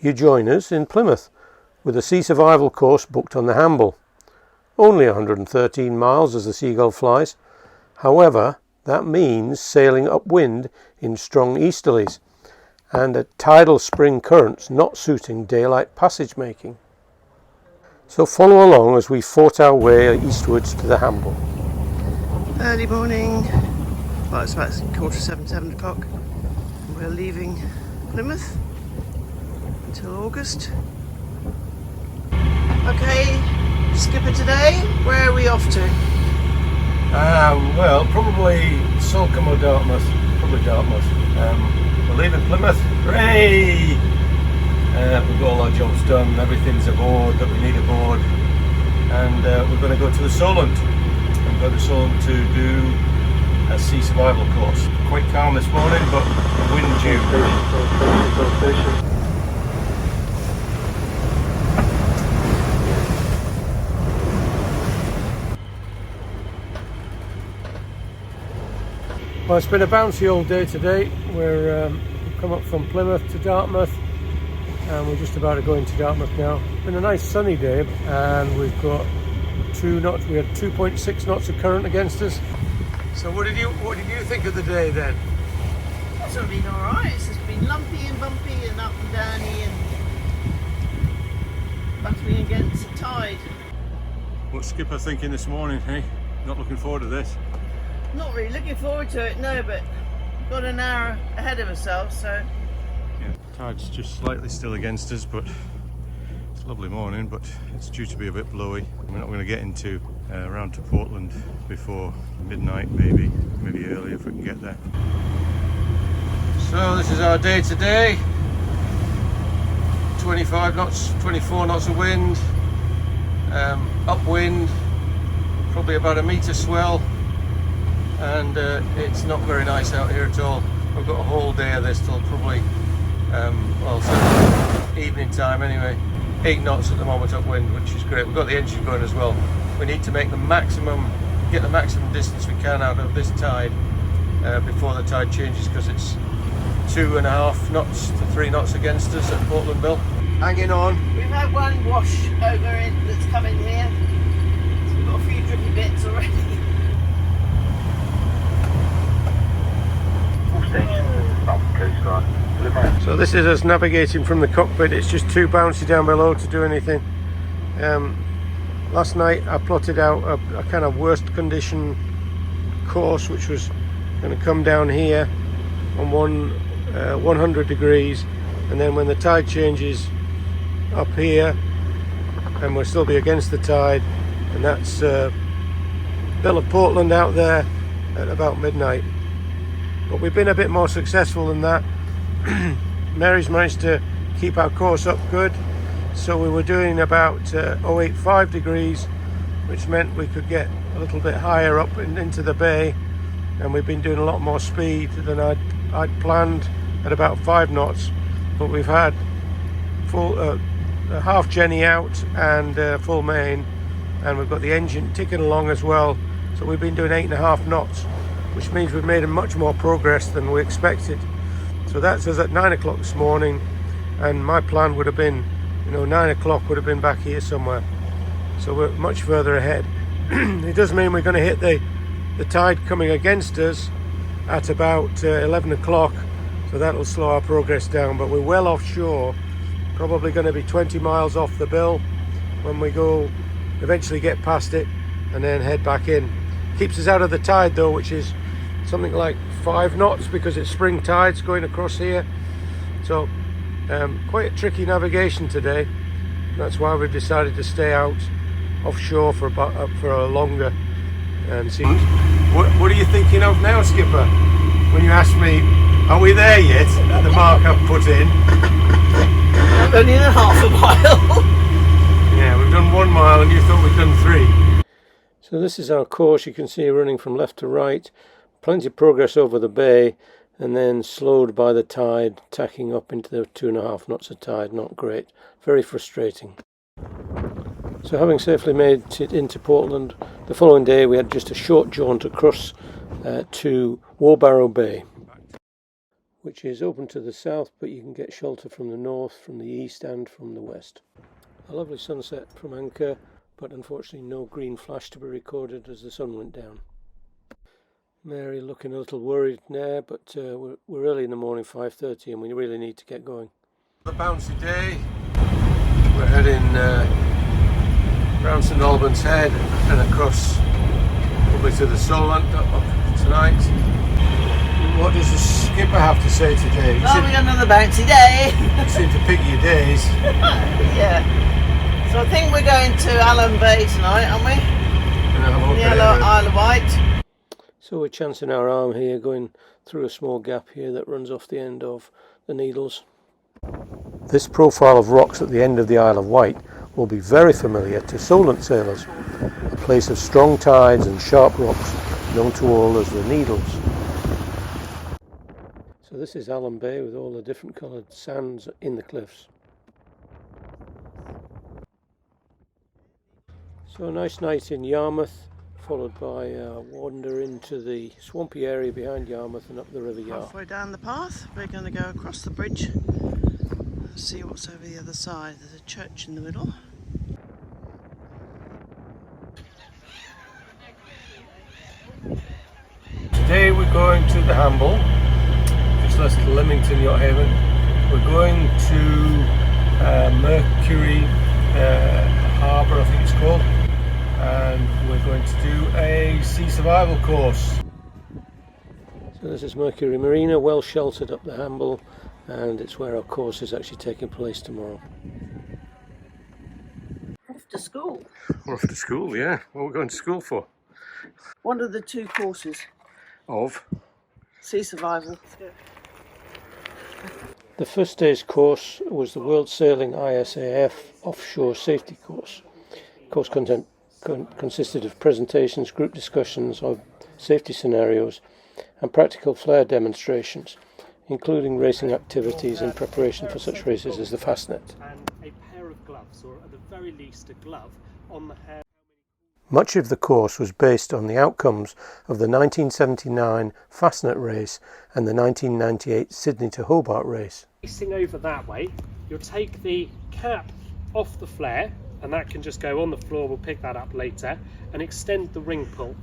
you join us in Plymouth with a sea survival course booked on the Hamble. Only 113 miles as the seagull flies. However, that means sailing upwind in strong easterlies and at tidal spring currents not suiting daylight passage making. So follow along as we fought our way eastwards to the Hamble. Early morning, well it's about 6:45, 7 o'clock. We're leaving Plymouth until August. Okay, skipper today, where are we off to? Well, probably Salcombe or Dartmouth. Probably Dartmouth. We're leaving Plymouth. Hooray! We've got all our jobs done, everything's aboard that we need aboard, and we're going to go to the Solent. I'm going to Solent to do a sea survival course. Quite calm this morning, but wind due. Well, it's been a bouncy all day today. We've come up from Plymouth to Dartmouth, and we're just about to go into Dartmouth now. It's been a nice sunny day, and we've got 2 knots. We had 2.6 knots of current against us. So what did you think of the day then? It's been alright. It's just been lumpy and bumpy and up and downy and battling against the tide. What's Skipper thinking this morning, hey? Not looking forward to this? Not really looking forward to it, no, but we've got an hour ahead of ourselves, so... Yeah, tide's just slightly still against us, but it's a lovely morning, but it's due to be a bit blowy. We're not going to get into around to Portland before midnight, maybe earlier if we can get there. So this is our day today. 25 knots, 24 knots of wind, upwind, probably about a metre swell, and it's not very nice out here at all. We've got a whole day of this till probably, well, certainly evening time anyway. 8 knots at the moment upwind, which is great. We've got the engine going as well. We need to make the maximum, get the maximum distance we can out of this tide before the tide changes, because it's 2.5 knots to 3 knots against us at Portland Bill. Hanging on. We've had one wash over in that's come in here. So we've got a few drippy bits already. So this is us navigating from the cockpit. It's just too bouncy down below to do anything. Last night I plotted out a kind of worst condition course, which was going to come down here on 100 degrees, and then when the tide changes up here, and we'll still be against the tide, and that's Bill of Portland out there at about midnight. But we've been a bit more successful than that. Mary's managed to keep our course up good, so we were doing about 085 degrees, which meant we could get a little bit higher up into the bay, and we've been doing a lot more speed than I'd planned at about 5 knots. But we've had full half Jenny out and full main, and we've got the engine ticking along as well, so we've been doing 8.5 knots, which means we've made much more progress than we expected. So that's us at 9 o'clock this morning, and my plan would have been, 9 o'clock would have been back here somewhere. So we're much further ahead. It does mean we're going to hit the tide coming against us at about 11 o'clock, so that'll slow our progress down, but we're well offshore, probably going to be 20 miles off the bill when we go eventually get past it and then head back in. Keeps us out of the tide though, which is something like 5 knots because it's spring tides going across here. So quite a tricky navigation today. That's why we've decided to stay out offshore for a longer and see. What are you thinking of now, Skipper? When you asked me, are we there yet at the mark I've put in? Only in half a mile. Yeah, we've done 1 mile and you thought we'd done 3. So this is our course. You can see running from left to right. Plenty of progress over the bay, and then slowed by the tide, tacking up into the 2.5 knots of tide. Not great. Very frustrating. So having safely made it into Portland, the following day we had just a short jaunt across to Wheelbarrow Bay. which is open to the south, but you can get shelter from the north, from the east and from the west. A lovely sunset from anchor, but unfortunately no green flash to be recorded as the sun went down. Mary looking a little worried now, but we're early in the morning, 5:30, and we really need to get going. The bouncy day. We're heading round St Albans Head and across probably to the Solent tonight. What does the skipper have to say today? Oh, we got another bouncy day. You seem to pick your days. Yeah. So I think we're going to Allen Bay tonight, aren't we? The Isle of Wight. So we're chancing our arm here, going through a small gap here that runs off the end of the Needles. This profile of rocks at the end of the Isle of Wight will be very familiar to Solent sailors, a place of strong tides and sharp rocks known to all as the Needles. So this is Allen Bay with all the different coloured sands in the cliffs. So a nice night in Yarmouth, followed by a wander into the swampy area behind Yarmouth and up the River Yar. Halfway down the path, we're going to go across the bridge. See what's over the other side. There's a church in the middle. Today we're going to the Hamble, just left Leamington Yacht Haven. We're going to MERCURY Harbour, I think it's called, and we're going to do a sea survival course. So this is MERCURY Marina, well sheltered up the Hamble, and it's where our course is actually taking place tomorrow. Off to school. We're off to school, yeah. What are we going to school for? One of the two courses. Of? Sea survival. The first day's course was the World Sailing ISAF Offshore Safety Course. Course content consisted of presentations, group discussions of safety scenarios and practical flare demonstrations, including racing activities in preparation for such races as the Fastnet. And a pair of gloves, or at the very least a glove, on the hair. Much of the course was based on the outcomes of the 1979 Fastnet race and the 1998 Sydney to Hobart race. Facing over that way, you'll take the cap off the flare, and that can just go on the floor, we'll pick that up later, and extend the ring pull.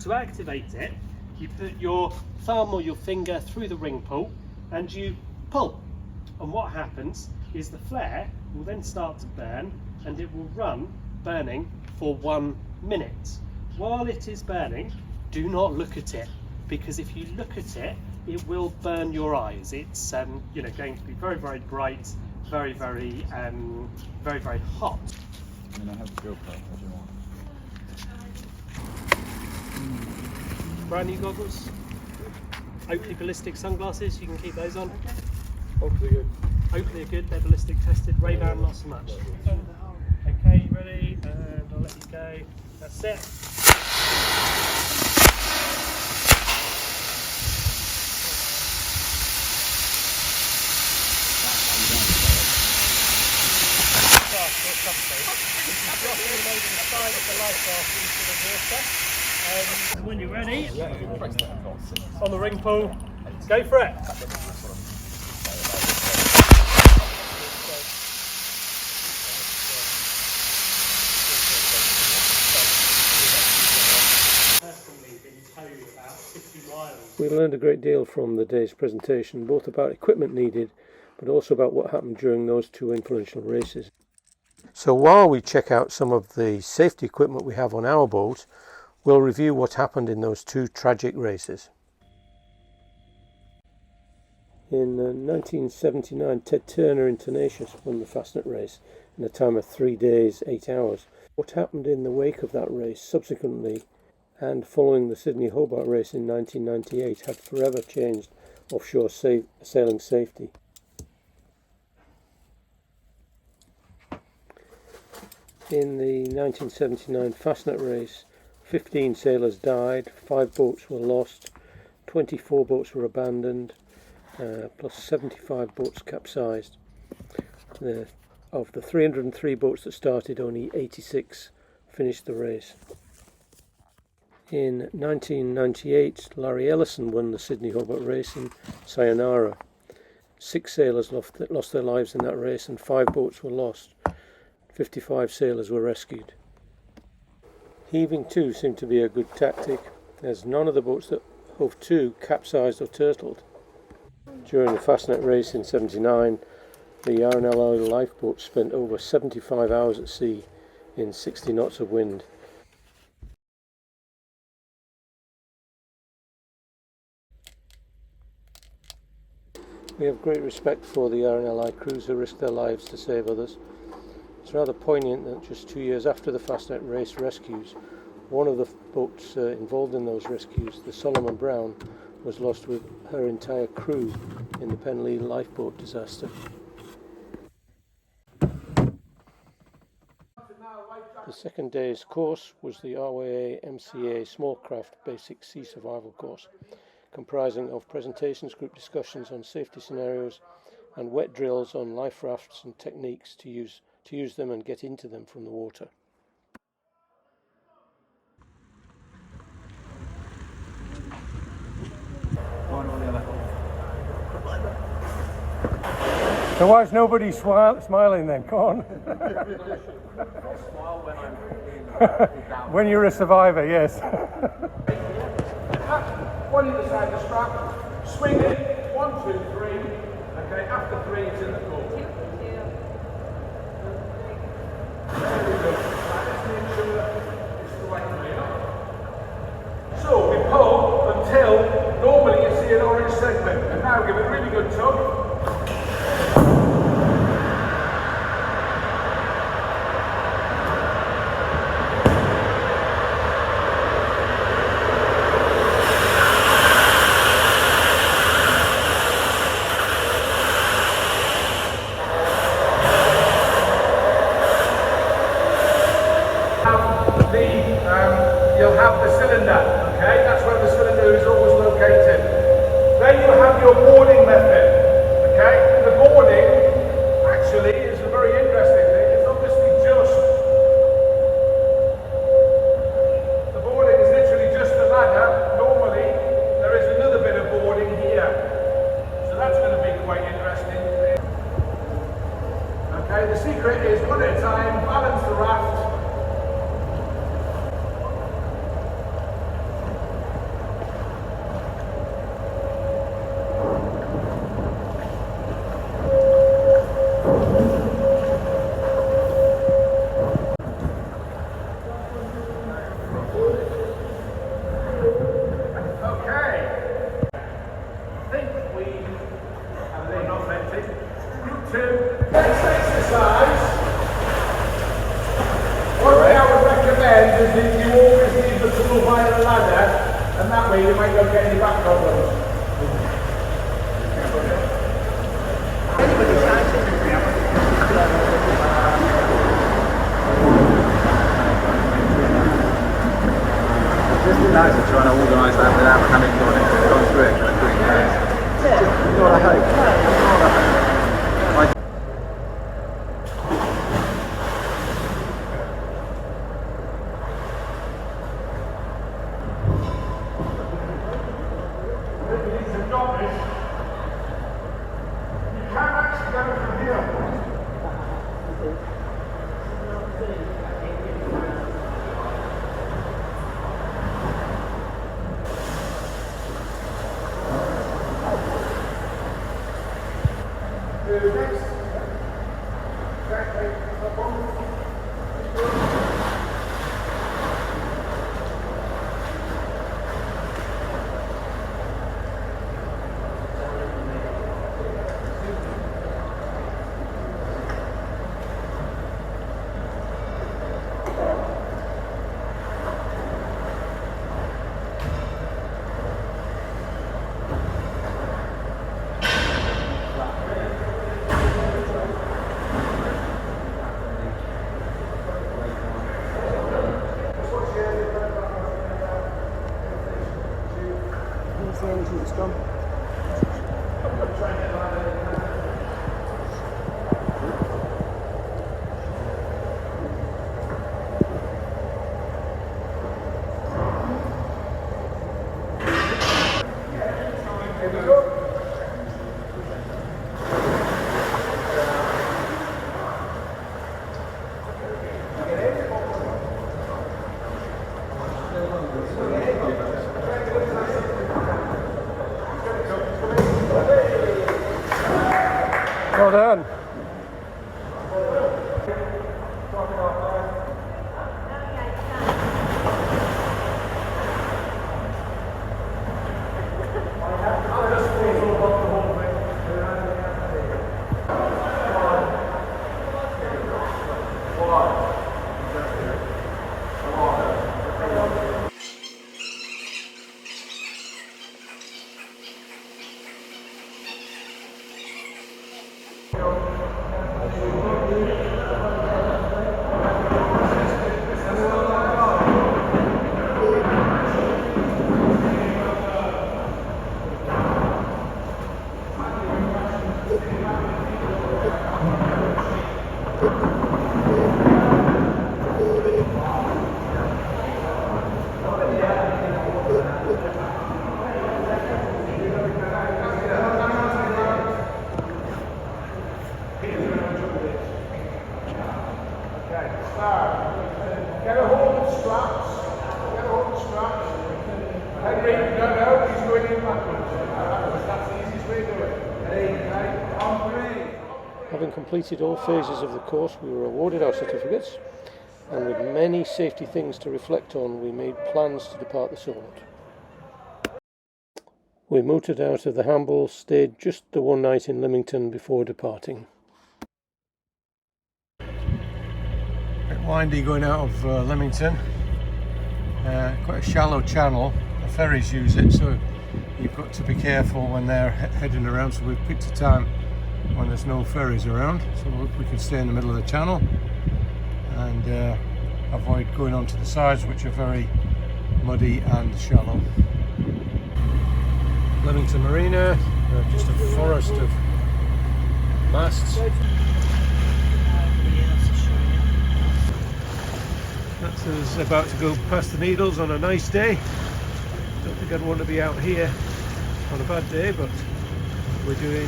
To activate it, you put your thumb or your finger through the ring pull and you pull, and what happens is the flare will then start to burn, and it will run burning for 1 minute. While it is burning, do not look at it, because if you look at it, it will burn your eyes. It's going to be very, very bright, very, very hot. And I have the GoPro if you want. Brand new goggles, Oakley ballistic sunglasses, you can keep those on. Hopefully good. Hopefully good, they're ballistic tested. Ray-Ban, not so much. Okay, you ready? And I'll let you go. That's it. And when you're ready, on the ring pull, go for it. We learned a great deal from the day's presentation, both about equipment needed, but also about what happened during those two influential races. So while we check out some of the safety equipment we have on our boat, we'll review what happened in those two tragic races. In 1979, Ted Turner in Tenacious won the Fastnet race in a time of 3 days, 8 hours. What happened in the wake of that race subsequently and following the Sydney Hobart race in 1998 had forever changed offshore sailing safety. In the 1979 Fastnet race, 15 sailors died, 5 boats were lost, 24 boats were abandoned, plus 75 boats capsized. Of the 303 boats that started, only 86 finished the race. In 1998, Larry Ellison won the Sydney Hobart race in Sayonara. 6 sailors lost their lives in that race and 5 boats were lost. 55 sailors were rescued. Heaving to seemed to be a good tactic, as none of the boats that hove to capsized or turtled. During the Fastnet race in '79, the R&L lifeboat spent over 75 hours at sea in 60 knots of wind. We have great respect for the R&LI crews who risk their lives to save others. It's rather poignant that just 2 years after the Fastnet race rescues, one of the boats involved in those rescues, the Solomon Brown, was lost with her entire crew in the Penlee lifeboat disaster. The second day's course was the RYA MCA Small Craft Basic Sea Survival course, comprising of presentations, group discussions on safety scenarios, and wet drills on life rafts and techniques to use them and get into them from the water. So why is nobody smiling then? Come on. When you're a survivor, yes. One either side of the strap, swing it, 1, 2, 3. Okay, after 3 it's in the pool. There we go. Right, let's make sure it's the right way up. So we pull until normally you see an orange segment, and now give it a really good tug. You'll have the cylinder, okay? That's where the cylinder is always located. Then you have your boarding method, okay? The boarding actually is a very interesting thing. It's obviously just, the boarding is literally just the ladder. Normally there is another bit of boarding here. So that's going to be quite interesting. Okay, the secret is one at a time, balance the raft. Next exercise, one thing I would recommend is that you always leave the tool via the ladder, and that way you might not get any back problems. Just be nice to try and organise that without having gone through it. You know what I hope? Well done. Get a hold of the straps. Get a hold of the straps. Henry, no, he's going in backwards. That's the easiest way to do it. On three. Having completed all phases of the course, we were awarded our certificates, and with many safety things to reflect on, we made plans to depart the Solent. We motored out of the Hamble, stayed just the one night in Lymington before departing. Bit windy going out of Lymington. Quite a shallow channel. The ferries use it, so you've got to be careful when they're heading around. So we've picked a time when there's no ferries around, so we can stay in the middle of the channel and avoid going onto the sides, which are very muddy and shallow. Leamington Marina, just a forest of masts. That's us about to go past the Needles on a nice day. Don't think I'd want to be out here on a bad day, but we're doing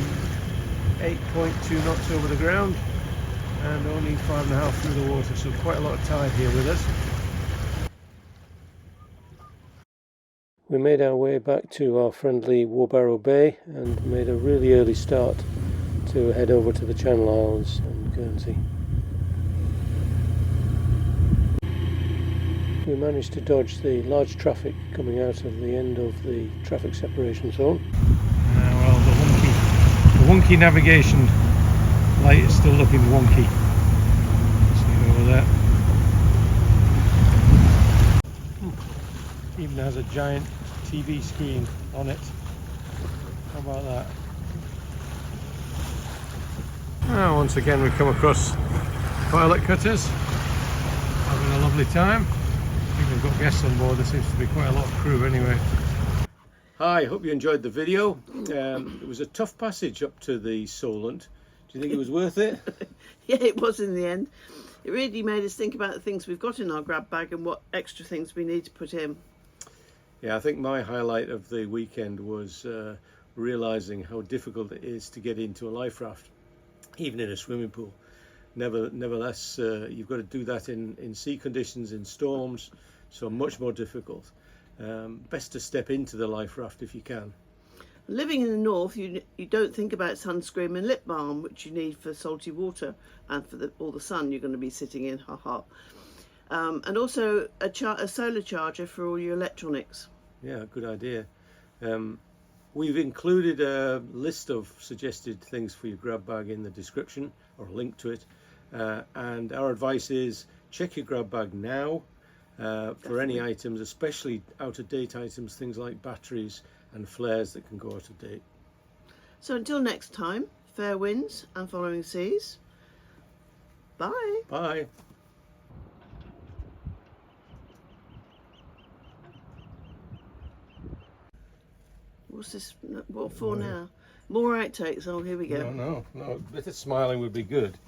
8.2 knots over the ground and only 5.5 through the water, so quite a lot of tide here with us. We made our way back to our friendly Warbarrow Bay and made a really early start to head over to the Channel Islands and Guernsey. We managed to dodge the large traffic coming out of the end of the traffic separation zone. Well, the wonky navigation light is still looking wonky. See over there. Even has a giant TV screen on it. How about that? Once again we come across pilot cutters, having a lovely time. I think we've got guests on board. There seems to be quite a lot of crew anyway. Hi, hope you enjoyed the video. It was a tough passage up to the Solent. Do you think it was worth it? Yeah, it was in the end. It really made us think about the things we've got in our grab bag and what extra things we need to put in. Yeah, I think my highlight of the weekend was realising how difficult it is to get into a life raft, even in a swimming pool. Nevertheless, you've got to do that in sea conditions, in storms, so much more difficult. Best to step into the life raft if you can. Living in the north, you don't think about sunscreen and lip balm, which you need for salty water and for all the sun you're going to be sitting in, haha. And also a solar charger for all your electronics. Yeah, good idea. We've included a list of suggested things for your grab bag in the description, or a link to it. And our advice is check your grab bag now for any items, especially out-of-date items, things like batteries and flares that can go out of date. So until next time, fair winds and following seas. Bye. Bye. What's this? What for now? More outtakes. Oh, here we go. No, a bit of smiling would be good.